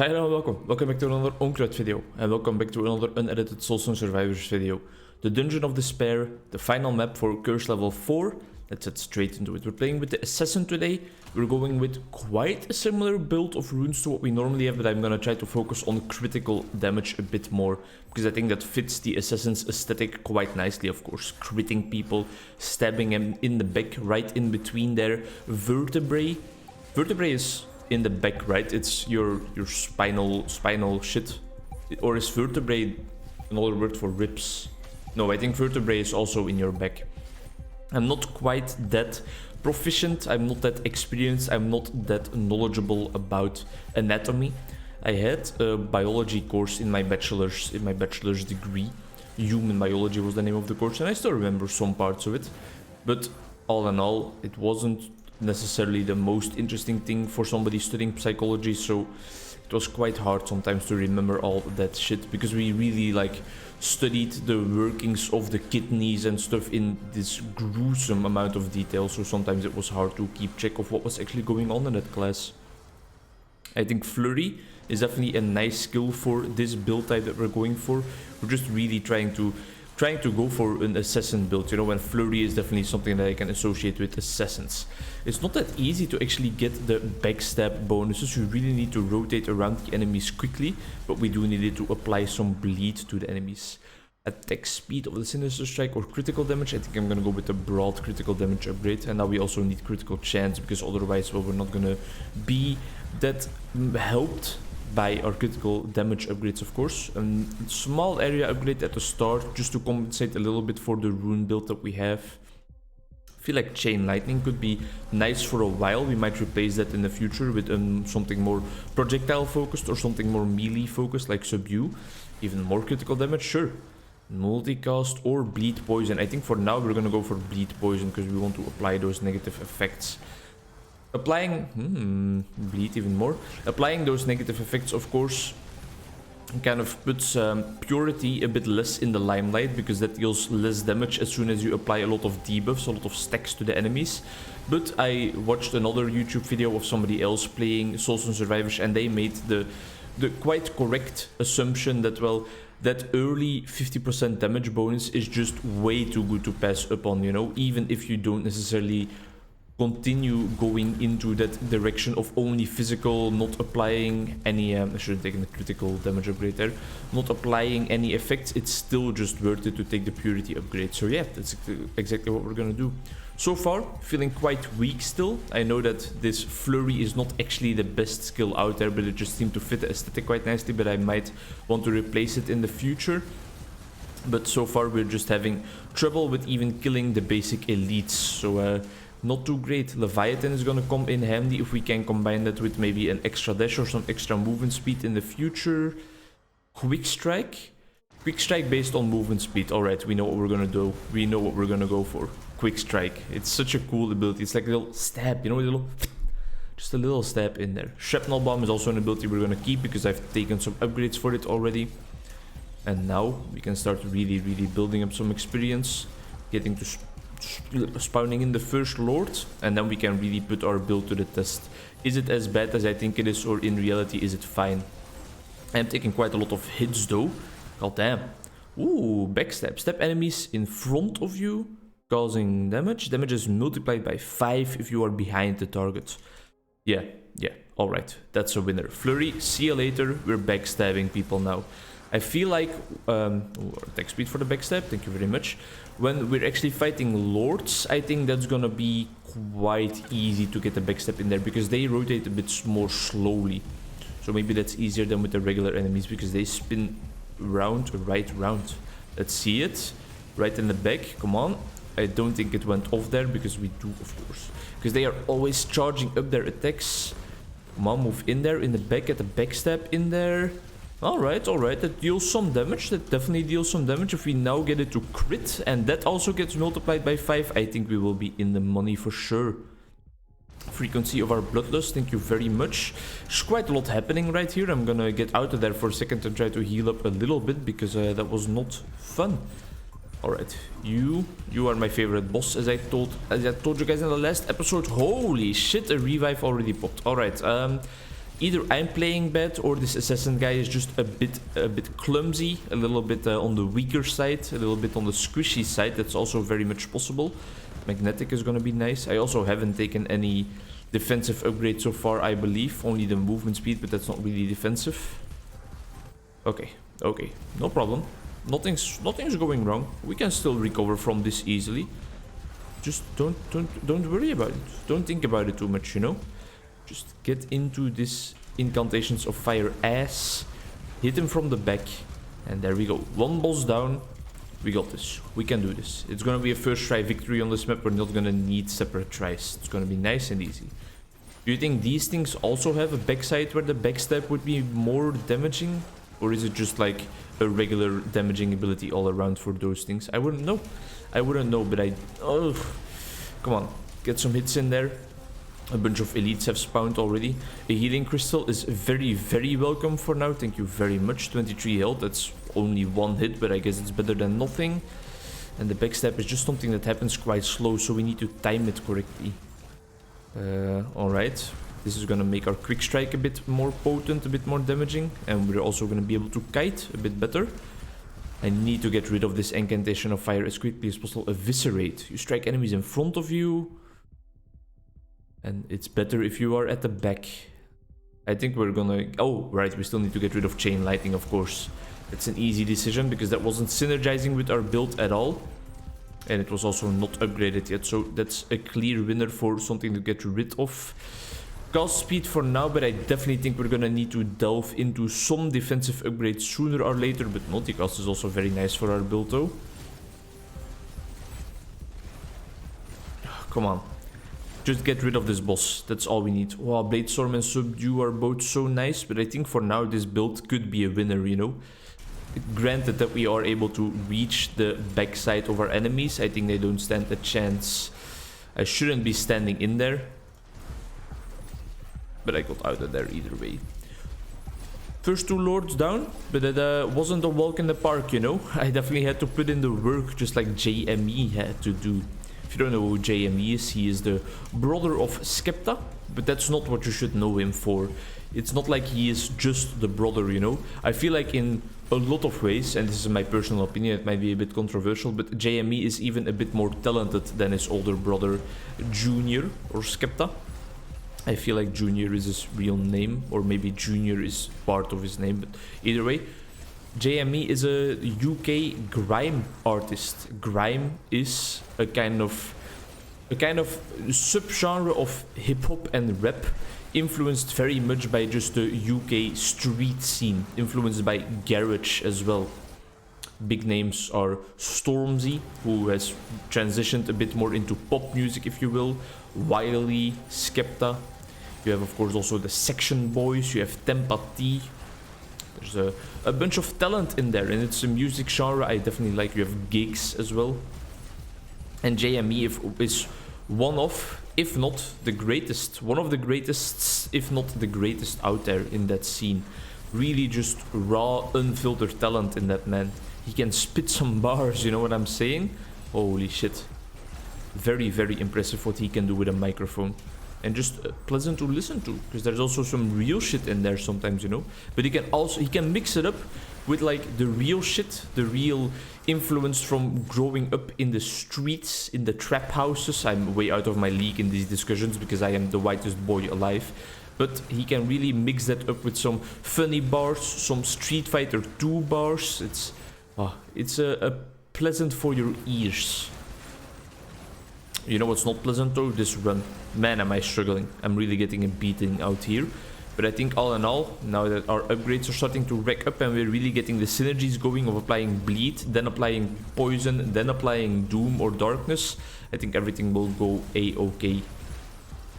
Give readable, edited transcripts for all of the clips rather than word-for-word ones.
Hi and welcome. Welcome back to another Onkruid video. And welcome back to another unedited Soulstone Survivors video. The Dungeon of Despair, the final map for Curse level 4. Let's get straight into it. We're playing with the Assassin today. We're going with quite a similar build of runes to what we normally have, but I'm gonna try to focus on critical damage a bit more, because I think that fits the Assassin's aesthetic quite nicely, of course. Critting people, stabbing them in the back, right in between their vertebrae. Vertebrae is in the back, right? It's your spinal shit. Or is vertebrae another word for ribs? No, I think vertebrae is also in your back. I'm not quite that proficient, I'm not that experienced, I'm not that knowledgeable about anatomy. I had a biology course in my bachelor's degree. Human biology was the name of the course, and I still remember some parts of it. But all in all, it wasn't necessarily the most interesting thing for somebody studying psychology, so it was quite hard sometimes to remember all that shit, because we really studied the workings of the kidneys and stuff in this gruesome amount of detail, so sometimes it was hard to keep track of what was actually going on in that class. I think Flurry is definitely a nice skill for this build type that we're going for. We're just really trying to go for an assassin build, you know, and Flurry is definitely something that I can associate with assassins. It's not that easy to actually get the backstab bonuses. You really need to rotate around the enemies quickly, but we do need to apply some bleed to the enemies. Attack speed of the Sinister Strike or critical damage. I think I'm gonna go with the broad critical damage upgrade, and now we also need critical chance, because otherwise, well, we're not gonna be that helped by our critical damage upgrades, of course. A small area upgrade at the start, just to compensate a little bit for the rune build that we have. I feel like Chain Lightning could be nice for a while. We might replace that in the future with something more projectile focused or something more melee focused, like Subdue. Even more critical damage, sure. Multicast or Bleed Poison. I think for now we're gonna go for Bleed Poison, because we want to apply those negative effects. Applying bleed even more. Applying those negative effects, of course, kind of puts purity a bit less in the limelight, because that deals less damage as soon as you apply a lot of debuffs, a lot of stacks to the enemies. But I watched another YouTube video of somebody else playing Soulstone Survivors, and they made the quite correct assumption that, well, that early 50% damage bonus is just way too good to pass up on, you know, even if you don't necessarily continue going into that direction of only physical, not applying any I should have taken the critical damage upgrade there, not applying any effects. It's still just worth it to take the purity upgrade. So yeah, that's exactly what we're gonna do. So far, feeling quite weak still. I know that this Flurry is not actually the best skill out there, but it just seemed to fit the aesthetic quite nicely, but I might want to replace it in the future. But so far we're just having trouble with even killing the basic elites, so not too great. Leviathan is gonna come in handy if we can combine that with maybe an extra dash or some extra movement speed in the future. Quick Strike? Quick Strike based on movement speed. Alright, we know what we're gonna do. We know what we're gonna go for. Quick Strike. It's such a cool ability. It's like a little stab, you know, just a little stab in there. Shrapnel Bomb is also an ability we're gonna keep, because I've taken some upgrades for it already. And now we can start really building up some experience, getting to spawning in the first Lord, and then we can really put our build to the test. Is it as bad as I think it is, or in reality is it fine? I'm taking quite a lot of hits though. God damn. Ooh, backstab. Stab enemies in front of you, causing damage. Damage is multiplied by 5 if you are behind the target. Yeah, alright, that's a winner. Flurry, see you later. We're backstabbing people now. I feel like, attack speed for the backstab, thank you very much. When we're actually fighting Lords, I think that's gonna be quite easy to get the backstab in there, because they rotate a bit more slowly. So maybe that's easier than with the regular enemies, because they spin right round. Let's see it, right in the back, come on. I don't think it went off there, because we do, of course. Because they are always charging up their attacks. Come on, move in there, in the back, get the backstab in there. Alright, that deals some damage. That definitely deals some damage. If we now get it to crit, and that also gets multiplied by 5, I think we will be in the money for sure. Frequency of our bloodlust, thank you very much. There's quite a lot happening right here. I'm gonna get out of there for a second and try to heal up a little bit, because that was not fun. Alright, you are my favorite boss, as I told you guys in the last episode. Holy shit, a revive already popped. Alright, either I'm playing bad or this assassin guy is just a bit clumsy, a little bit on the weaker side, a little bit on the squishy side. That's also very much possible. Magnetic is gonna be nice. I also haven't taken any defensive upgrade so far, I believe. Only the movement speed, but that's not really defensive. Okay, okay, no problem. Nothing's going wrong. We can still recover from this easily. Just don't worry about it. Don't think about it too much, you know. Just get into this incantations of fire ass. Hit him from the back, and there we go. One boss down. We got this. We can do this. It's gonna be a first try victory on this map. We're not gonna need separate tries. It's gonna be nice and easy. Do you think these things also have a backside where the backstab would be more damaging? Or is it just like a regular damaging ability all around for those things? I wouldn't know. I wouldn't know, but oh, come on. Get some hits in there. A bunch of elites have spawned already. A healing crystal is very, very welcome for now. Thank you very much. 23 health. That's only one hit, but I guess it's better than nothing. And the backstab is just something that happens quite slow, so we need to time it correctly. Alright. This is gonna make our quick strike a bit more potent, a bit more damaging. And we're also gonna be able to kite a bit better. I need to get rid of this incantation of fire as quickly as possible. Eviscerate. You strike enemies in front of you. And it's better if you are at the back. I think we're gonna... Oh, right, we still need to get rid of chain lightning, of course. It's an easy decision because that wasn't synergizing with our build at all. And it was also not upgraded yet, so that's a clear winner for something to get rid of. Cast speed for now, but I definitely think we're gonna need to delve into some defensive upgrades sooner or later. But multicast is also very nice for our build though. Come on. Just get rid of this boss. That's all we need. Wow, Bladestorm and Subdue are both so nice, but I think for now this build could be a winner, you know. Granted that we are able to reach the backside of our enemies, I think they don't stand a chance. I shouldn't be standing in there. But I got out of there either way. First two lords down, but it wasn't a walk in the park, you know. I definitely had to put in the work just like JME had to do. If you don't know who JME is, he is the brother of Skepta, but that's not what you should know him for. It's not like he is just the brother, you know. I feel like in a lot of ways, and this is my personal opinion, it might be a bit controversial, but JME is even a bit more talented than his older brother Junior or Skepta. I feel like Junior is his real name, or maybe Junior is part of his name, but either way, JME is a UK grime artist. Grime is a kind of subgenre of hip-hop and rap, influenced very much by just the UK street scene, influenced by garage as well. Big names are Stormzy, who has transitioned a bit more into pop music, if you will, Wiley, Skepta. You have, of course, also the Section Boys, you have Tempa T. There's a bunch of talent in there, and it's a music genre I definitely like. You have gigs as well. And JME is one of, if not the greatest, one of the greatest, if not the greatest out there in that scene. Really just raw, unfiltered talent in that man. He can spit some bars, you know what I'm saying? Holy shit. Very, very impressive what he can do with a microphone. And just pleasant to listen to, because there's also some real shit in there sometimes, you know. But he can mix it up with like the real shit, the real influence from growing up in the streets, in the trap houses. I'm way out of my league in these discussions because I am the whitest boy alive. But he can really mix that up with some funny bars, some Street Fighter 2 bars. It's a pleasant for your ears. You know what's not pleasant though? This run. Man, am I struggling. I'm really getting a beating out here. But I think all in all, now that our upgrades are starting to rack up and we're really getting the synergies going of applying bleed, then applying poison, then applying doom or darkness, I think everything will go a-okay.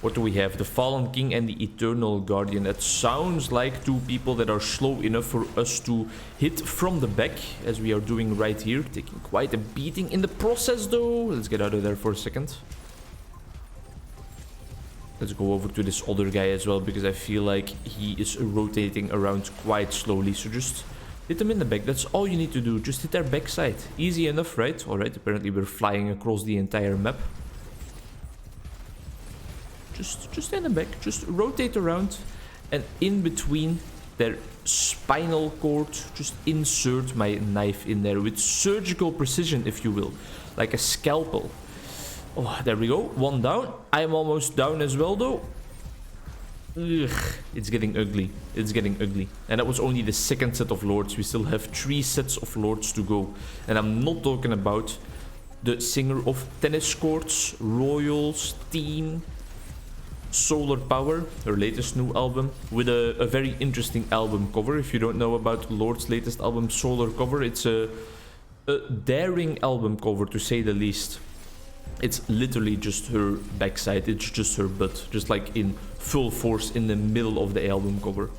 What do we have? The Fallen King and the Eternal Guardian. That sounds like two people that are slow enough for us to hit from the back, as we are doing right here. Taking quite a beating in the process though. Let's get out of there for a second. Let's go over to this other guy as well, because I feel like he is rotating around quite slowly. So just hit him in the back. That's all you need to do. Just hit their backside. Easy enough, right? Alright, apparently we're flying across the entire map. Just in the back, just rotate around. And in between their spinal cord, just insert my knife in there with surgical precision, if you will, like a scalpel. Oh, there we go. One down. I'm almost down as well, though. Ugh, it's getting ugly. It's getting ugly. And that was only the second set of lords. We still have 3 sets of lords to go. And I'm not talking about the singer of tennis courts, Royals, Teen, Solar Power, her latest new album, with a very interesting album cover. If you don't know about Lorde's latest album, Solar Cover, it's a daring album cover, to say the least. It's literally just her backside, it's just her butt, just like in full force in the middle of the album cover.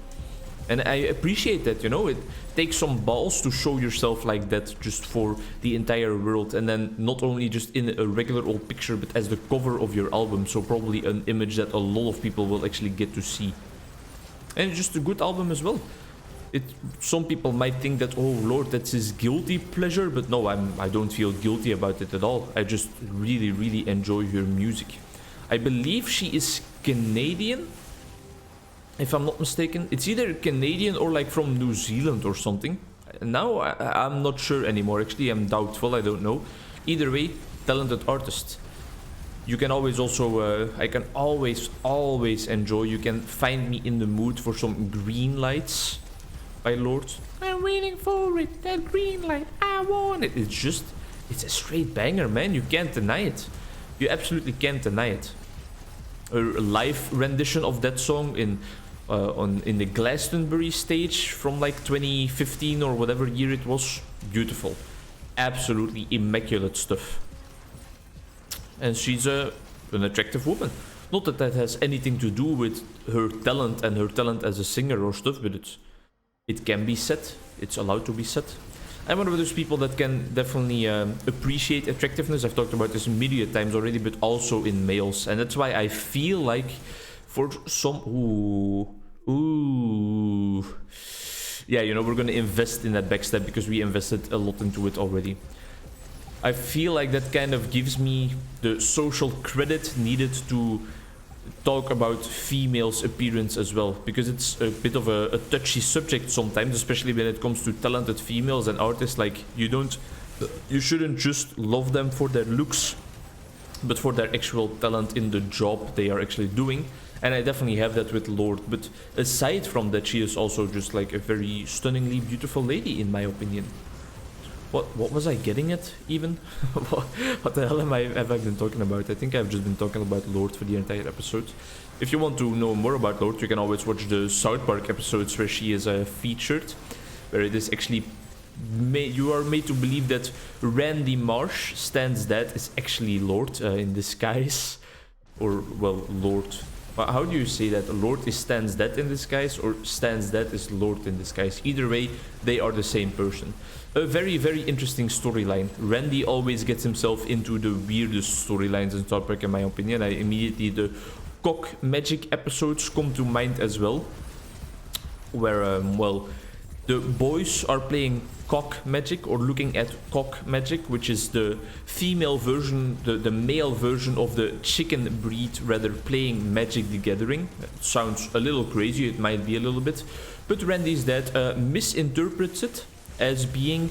And I appreciate that, you know, it takes some balls to show yourself like that just for the entire world, and then not only just in a regular old picture, but as the cover of your album, so probably an image that a lot of people will actually get to see. And it's just a good album as well. Some people might think that, oh Lorde, that's his guilty pleasure, but no, I don't feel guilty about it at all. I just really, really enjoy her music. I believe she is Canadian, if I'm not mistaken. It's either Canadian or like from New Zealand or something. Now I'm not sure anymore, actually. I'm doubtful, I don't know. Either way, talented artist. You can always also, I can always enjoy. You can find me in the mood for some Green Lights by Lorde. I'm waiting for it, that green light, I want it. It's a straight banger, man. You can't deny it. You absolutely can't deny it. A live rendition of that song in the Glastonbury stage from like 2015 or whatever year it was. Beautiful. Absolutely immaculate stuff. And she's an attractive woman. Not that that has anything to do with her talent and her talent as a singer or stuff, but it can be said. It's allowed to be said. I'm one of those people that can definitely appreciate attractiveness. I've talked about this a million times already, but also in males. And that's why I feel like for some... Ooh. Yeah, you know, we're going to invest in that backstab because we invested a lot into it already. I feel like that kind of gives me the social credit needed to talk about females' appearance as well, because it's a bit of a touchy subject sometimes, especially when it comes to talented females and artists. Like, you shouldn't just love them for their looks, but for their actual talent in the job they are actually doing. And I definitely have that with Lorde. But aside from that, she is also just like a very stunningly beautiful lady, in my opinion. What was I getting at, even? What the hell have I been talking about? I think I've just been talking about Lorde for the entire episode. If you want to know more about Lorde, you can always watch the South Park episodes where she is featured, where it is actually you are made to believe that Randy Marsh, Stan's dad, is actually Lorde in disguise. Or, well, Lorde. How do you say that? Lorde is Stan's dad in disguise, or Stan's dad is Lorde in disguise? Either way, they are the same person. A very, very interesting storyline. Randy always gets himself into the weirdest storylines in South Park, in my opinion. The cock magic episodes come to mind as well, where, well, the boys are playing cock magic, or looking at cock magic, which is the female version, the male version of the chicken breed, rather, playing Magic the Gathering. It sounds a little crazy, it might be a little bit, but Randy's dad misinterprets it as being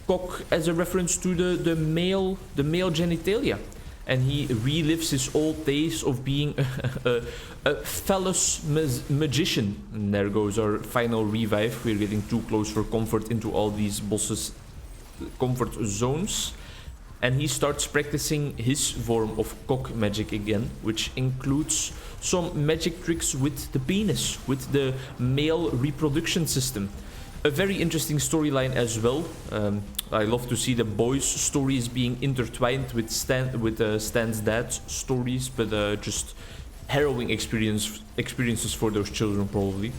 cock as a reference to the male genitalia, and he relives his old days of being a phallus magician. And there goes our final revive. We're getting too close for comfort into all these bosses' comfort zones, and he starts practicing his form of cock magic again, which includes some magic tricks with the penis, with the male reproduction system. A very interesting storyline as well. I love to see the boys' stories being intertwined with Stan's dad's stories, but just harrowing experiences for those children, probably.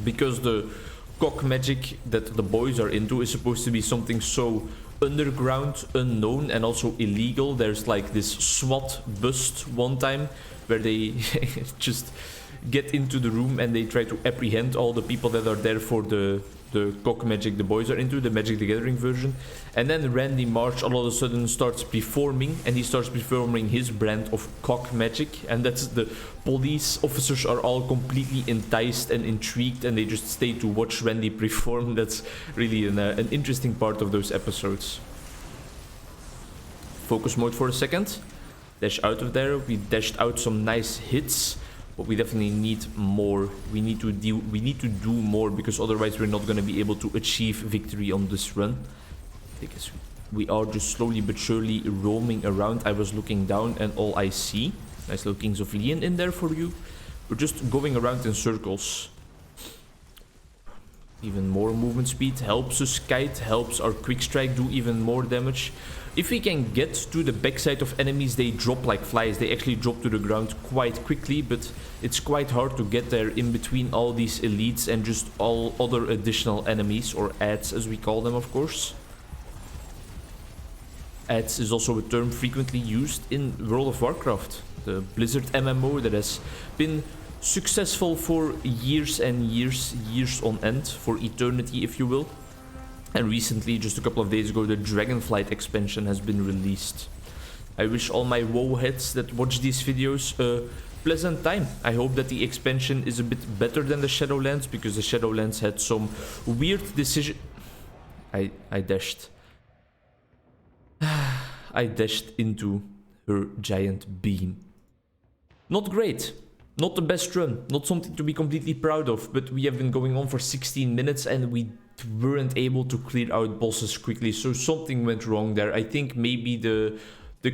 Because the cock magic that the boys are into is supposed to be something so underground, unknown, and also illegal. There's like this SWAT bust one time where they just get into the room and they try to apprehend all the people that are there for the cock magic the boys are into, the Magic the Gathering version. And then Randy March all of a sudden starts performing, and he starts performing his brand of cock magic, and that's the police officers are all completely enticed and intrigued, and they just stay to watch Randy perform. That's really an interesting part of those episodes. Focus mode for a second. Dash out of there. We dashed out some nice hits. But we definitely need more. We need to do more, because otherwise we're not going to be able to achieve victory on this run. Because we are just slowly but surely roaming around. I was looking down and all I see, nice little Kings of Leon in there for you. We're just going around in circles. Even more movement speed helps us kite, helps our quick strike do even more damage. If we can get to the backside of enemies, they drop like flies. They actually drop to the ground quite quickly, but it's quite hard to get there in between all these elites and just all other additional enemies, or adds as we call them, of course. Adds is also a term frequently used in World of Warcraft, the Blizzard MMO that has been successful for years and years on end, for eternity if you will. And recently, just a couple of days ago, the Dragonflight expansion has been released. I wish all my WoW heads that watch these videos a pleasant time. I hope that the expansion is a bit better than the Shadowlands, because the Shadowlands had some weird decision. I dashed. I dashed into her giant beam. Not great. Not the best run. Not something to be completely proud of, but we have been going on for 16 minutes and we weren't able to clear out bosses quickly, so something went wrong there. I think maybe the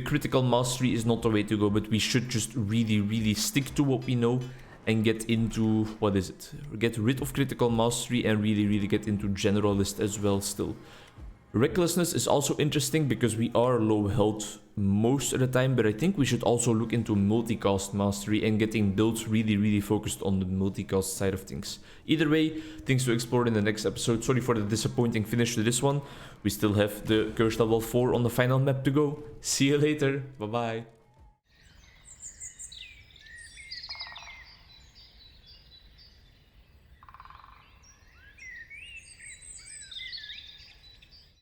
critical mastery is not the way to go, but we should just really stick to what we know and get into, what is it? Get rid of critical mastery and really get into generalist as well still. Recklessness is also interesting because we are low health most of the time, but I think we should also look into multicast mastery and getting builds really focused on the multicast side of things. Either way, things to explore in the next episode. Sorry for the disappointing finish to this one. We still have the Curse level 4 on the final map to go. See you later. Bye bye.